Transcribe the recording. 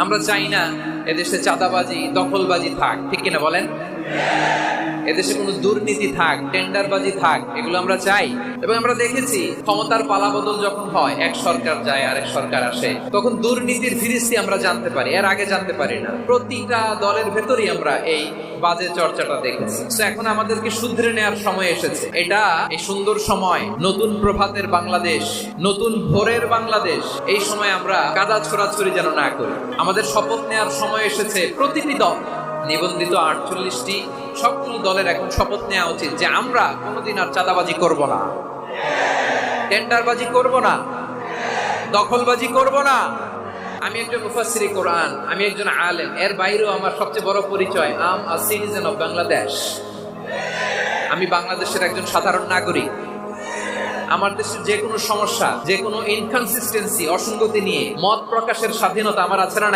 আমরা চাই না এদেশে চাঁদাবাজি, দখলবাজি থাক, ঠিক কিনা বলেন? এদেশে কোনো দুর্নীতি থাক, টেন্ডারবাজি থাক, এগুলো আমরা চাই। এবং আমরা দেখেছি ক্ষমতার পালাবদল যখন হয়, এক সরকার যায় আরেক সরকার আসে, তখন দুর্নীতির ফিরিস্তি আমরা জানতে পারি, এর আগে জানতে পারি না। প্রতিটা দলের ভেতরই আমরা এই বাজে চর্চাটা দেখেছি। তো এখন আমাদেরকে শুধরে নেওয়ার সময় এসেছে। এটা এই সুন্দর সময়, নতুন প্রভাতের বাংলাদেশ, নতুন ভোরের বাংলাদেশ। এই সময় আমরা কাদা ছোড়াছুড়ি যেন না করি। আমাদের শপথ নেওয়ার সময় এসেছে। প্রতিটি দল, নিবন্ধিত 48টি সবগুলো দলের এখন শপথ নেওয়া উচিত যে আমরা কোনোদিন আর চাঁদাবাজি করব না, টেন্ডারবাজি করব না, দখলবাজি করব না। আমি একজন মুফাসসিরে কোরআন, আমি একজন আলেম, এর বাইরেও আমার সবচেয়ে বড় পরিচয় আম আ সিটিজেন অফ বাংলাদেশ। আমি বাংলাদেশের একজন সাধারণ নাগরিক। আমার দেশের যে কোনো সমস্যা, যে কোনো ইনকনসিস্টেন্সি, অসঙ্গতি নিয়ে মত প্রকাশের স্বাধীনতা আমার আছে না?